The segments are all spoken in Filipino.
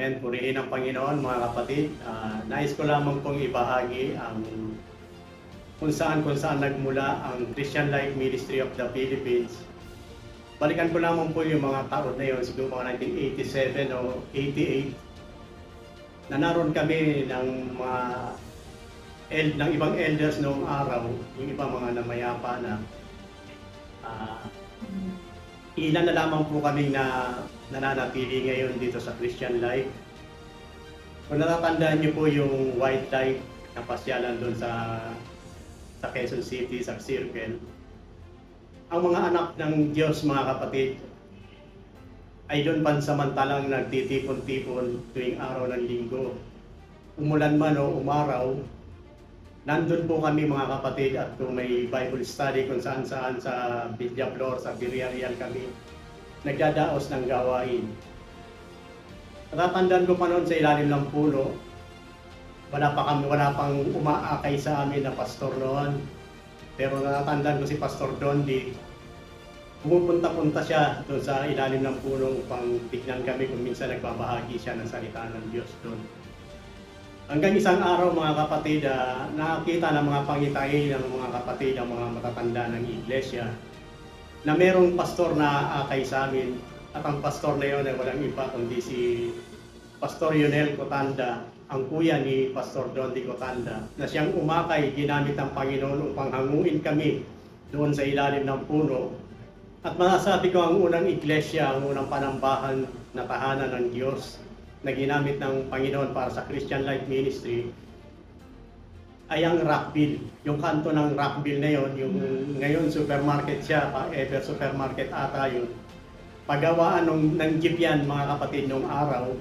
Amen. Purihin ang Panginoon, mga kapatid. Nais ko lamang pong ibahagi ang kung saan nagmula ang Christian Life Ministry of the Philippines. Balikan ko lamang po yung mga taon na yun, siguro mga 1987 o 88, na naroon kami ng mga ng ibang elders noong araw, yung ibang mga namayapa na ilan na lamang po kami na nananatili ngayon dito sa Christian Life. Kung natatandaan niyo po yung white light na pasyalan doon sa Quezon City, sa Circle, ang mga anak ng Diyos, mga kapatid, ay doon pansamantalang nagtitipon-tipon tuwing araw ng linggo. Umulan man o umaraw, nandun po kami, mga kapatid, at kung may Bible study kung saan-saan sa Villaflor, sa Villarreal kami, nagdadaos ng gawain. Natatandaan ko pa noon sa ilalim ng puno, wala pang umaakay sa amin na pastor noon. Pero natatandaan ko si Pastor Dondi, pumupunta-punta siya doon sa ilalim ng puno upang tignan kami kung minsan nagbabahagi siya ng salita ng Diyos doon. Hanggang isang araw, mga kapatid, nakakita ng mga pangitain ng mga kapatid, ang mga matatanda ng iglesia, na merong pastor na aakay sa amin. At ang pastor na yun ay walang iba kundi si Pastor Yonel Cotanda, ang kuya ni Pastor Dondi Cotanda, na siyang umakay ginamit ng Panginoon upang hanguin kami doon sa ilalim ng puno. At masasabi ko, ang unang iglesia, ang unang panambahan na tahanan ng Diyos na ginamit ng Panginoon para sa Christian Life Ministry ay ang Rockville. Yung kanto ng Rockville na yon, yung ngayon supermarket siya, Ever Supermarket ata yun. Pagawaan ng jeep yan, mga kapatid, nung araw.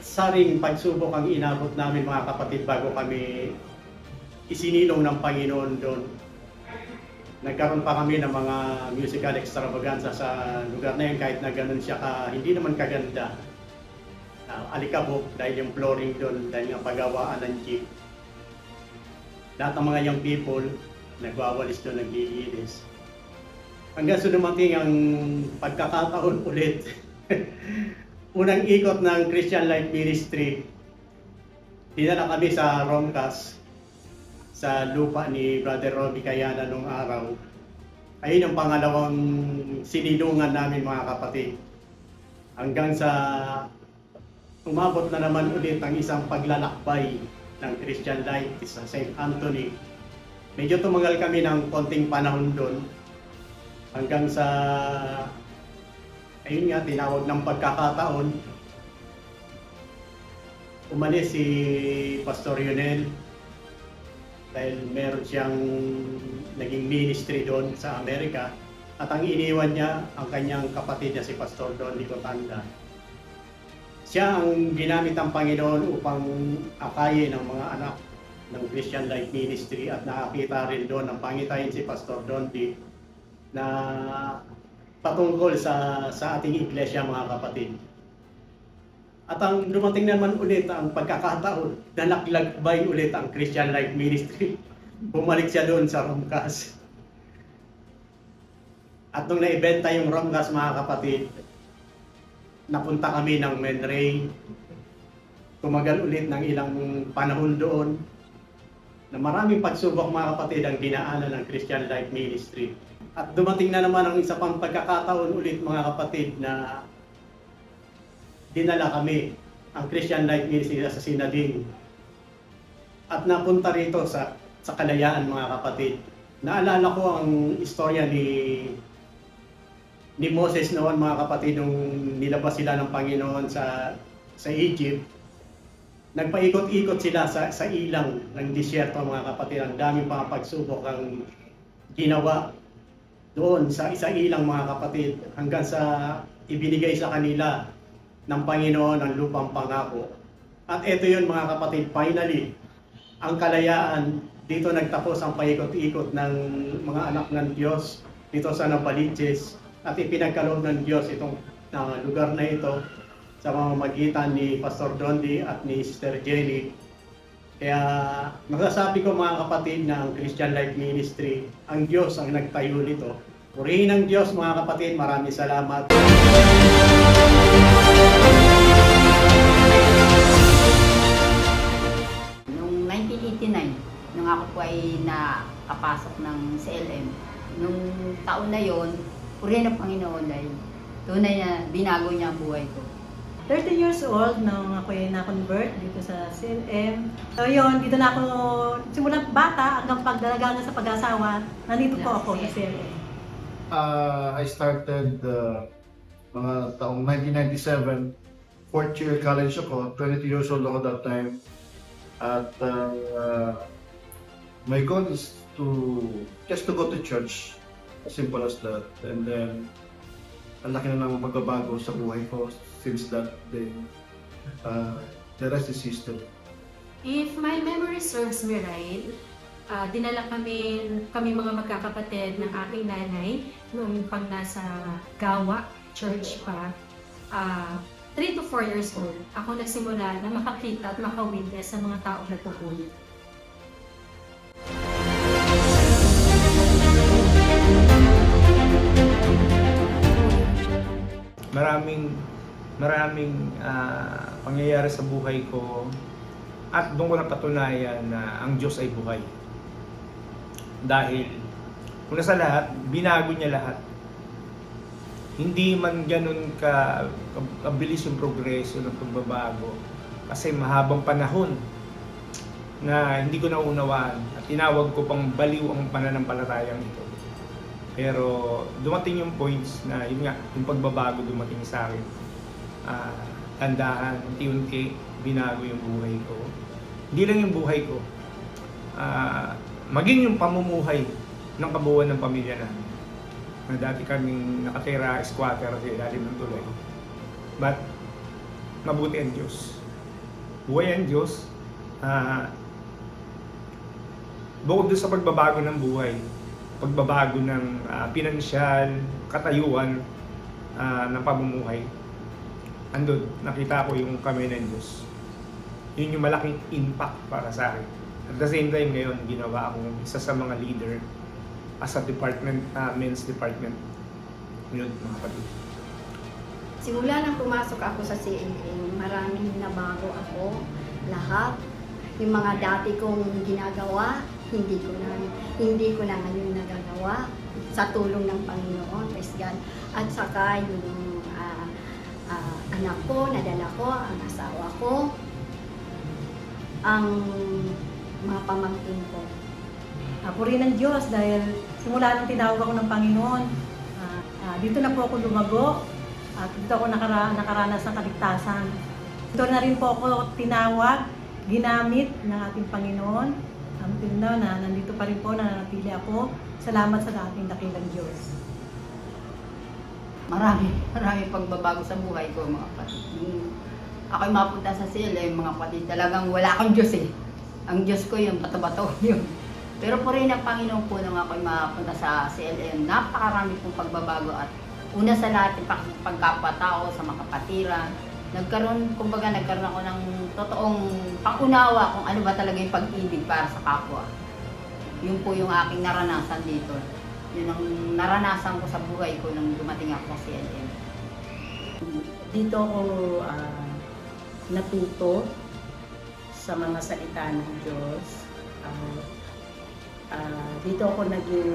Saring pagsubok ang inabot namin, mga kapatid, bago kami isinilong ng Panginoon doon. Nagkaroon pa kami ng mga musical extravaganza sa lugar na yun, kahit na ganun siya hindi naman kaganda. Alikabok dahil yung flooring doon, dahil yung pagawaan ng jeep. Lahat ng mga young people, nagwawalis doon, naglilinis. Hanggang sa dumating ang pagkakataon ulit. Unang ikot ng Christian Life Ministry, dinala kami sa Romcas, sa lupa ni Brother Robbie Kayana nung araw. Ayun ang pangalawang sinilungan namin, mga kapatid. Hanggang sa umabot na naman ulit ang isang paglalakbay ng Christian Life sa St. Anthony. Medyo tumagal kami ng konting panahon doon. Hanggang sa, ayun nga, tinawag ng pagkakataon. Umalis si Pastor Yonel dahil meron siyang naging ministry doon sa Amerika, at ang iniwan niya ang kanyang kapatid na si Pastor Dondi Cotanda. Siya ang ginamit ng Panginoon upang akayin ng mga anak ng Christian Life Ministry, at nakakita rin doon ang pangitain si Pastor Dondi na patungkol sa ating iglesia, mga kapatid. At ang dumating naman ulit ang pagkakataon, nalaklagbay ulit ang Christian Life Ministry. Bumalik siya doon sa Romcas. At nung naibenta yung Romcas, mga kapatid, napunta kami ng Menray. Tumagal ulit ng ilang panahon doon, na maraming pagsubok, mga kapatid, ang dinaanan ng Christian Life Ministry. At dumating na naman ang isa pang pagkakataon ulit, mga kapatid, na dinala kami, ang Christian Life Ministry, sa Sinading. At napunta rito sa Kalayaan, mga kapatid. Naalala ko ang istorya ni Moses noon, mga kapatid, nung nilabas sila ng Panginoon sa Egypt. Nagpaikot-ikot sila sa ilang ng disyerto, mga kapatid. Ang daming mga pagsubok ang ginawa doon sa ilang, mga kapatid, hanggang sa ibinigay sa kanila ng Panginoon ang lupang pangako. At ito yun, mga kapatid, finally, ang kalayaan. Dito nagtapos ang paikot-ikot ng mga anak ng Diyos dito sa Navaliches, at ipinagkaloob ng Diyos itong lugar na ito sa pamamagitan ni Pastor Dondi at ni Sister Jenny. Kaya masasabi ko, mga kapatid, na ang Christian Life Ministry, ang Diyos ang nagtayo nito. Purihin ang Diyos, mga kapatid. Maraming salamat. ay nakapasok ng CLM. Nung taon na yon, purihin ng Panginoon dahil tunay na binago niya ang buhay ko. 30 years old nung ako na-convert dito sa CLM. So yun, dito na ako, simulang bata hanggang pagdalaga na sa pag-asawa, nandito po ako sa CLM. I started mga taong 1997, fourth year college ako, 22 years old ako that time. At my goal is just to go to church, as simple as that. And then, ang laki na ng magbabago sa buhay ko since that day. The rest is history. If my memory serves me right, dinala kami mga magkakapatid ng aking nanay noong pang nasa Gawa Church pa. 3 to 4 years old, ako nagsimula na makakita at makawitness sa mga taong nagpupuli. Maraming pangyayari sa buhay ko at doon ko napatunayan na ang Diyos ay buhay. Dahil una sa lahat, binago niya lahat. Hindi man ganun kabilis yung progreso ng pagbabago kasi mahabang panahon na hindi ko naunawaan at tinawag ko pang baliw ang pananampalatayang ito. Pero dumating yung points na yun nga, yung pagbabago dumating sa akin. Tandahan, unti-unti, binago yung buhay ko. Hindi lang yung buhay ko, maging yung pamumuhay ng kabuuan ng pamilya namin. Na dati kaming nakatira, squatter sa ilalim ng tulay. But, mabuti ang Diyos. Buhay ang Diyos. Bukod doon sa pagbabago ng buhay, pagbabago ng pinansyal, katayuan ng pamumuhay, andun, nakita ko yung kamay ng Diyos. Yun yung malaking impact para sa akin. At the same time ngayon, ginawa akong isa sa mga leader as a department, men's department. Yun, mga kapatid. Simula nang pumasok ako sa CNM, maraming nabago ako. Lahat. Yung mga dati kong ginagawa, hindi ko na ngayon nagagawa sa tulong ng Panginoon, praise God. At saka yung anak ko, nadala ko, ang asawa ko, ang mga pamangkin ko. Purihin ng Diyos dahil simula nang tinawag ako ng Panginoon, dito na po ako lumago at dito ako nakaranas ng kaligtasan. Dito na rin po ako tinawag, ginamit ng ating Panginoon. Until now na nandito pa rin po, nananatili ako. Salamat sa ating dakilang Diyos. Marami pagbabago sa buhay ko, mga kapatid. Ako'y mapunta sa CLM, mga kapatid, talagang wala akong Diyos eh. Ang Diyos ko yung bato-bato yun. Pero po rin ang Panginoon po nung ako'y mapunta sa CLM, napakarami pong pagbabago at una sa lahat yung pagkapatao sa mga kapatiran. Nagkaroon ako ng totoong pangunawa kung ano ba talaga yung pag-ibig para sa kapwa. Yun po yung aking naranasan dito. Yun ang naranasan ko sa buhay ko nung dumating ako sa CLM. Dito ako natuto sa mga salita ng Diyos. Dito ako naging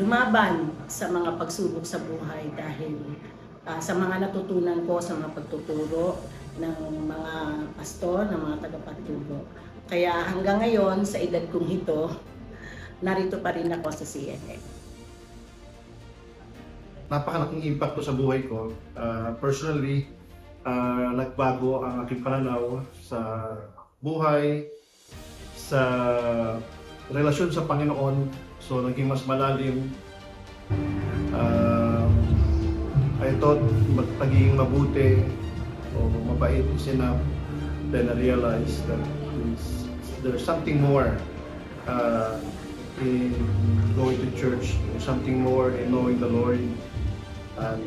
lumaban sa mga pagsubok sa buhay dahil sa mga natutunan ko sa mga pagtuturo ng mga pastor, ng mga tagapagturo. Kaya hanggang ngayon, sa edad kong ito, narito pa rin ako sa CNM. Napakalaking impacto sa buhay ko. Personally, nagbago ang aking pananaw sa buhay, sa relasyon sa Panginoon. So, naging mas malalim. I thought maging mabuti o mabait is enough. Then I realized that there's something more in going to church. There's something more in knowing the Lord. And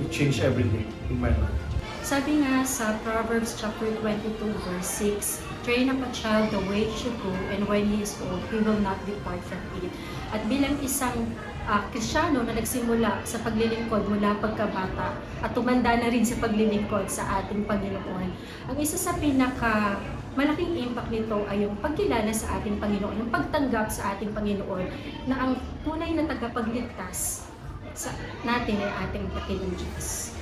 it changed everything in my life. Sabi nga sa Proverbs chapter 22 verse 6, train up a child the way he should go, and when he is old, he will not depart from it. At bilang isang Kristiyano na nagsimula sa paglilingkod mula pagkabata at tumanda na rin sa paglilingkod sa ating Panginoon, ang isa sa malaking impact nito ay yung pagkilala sa ating Panginoon, yung pagtanggap sa ating Panginoon na ang tunay na tagapagligtas sa natin ay ating dakilang Diyos.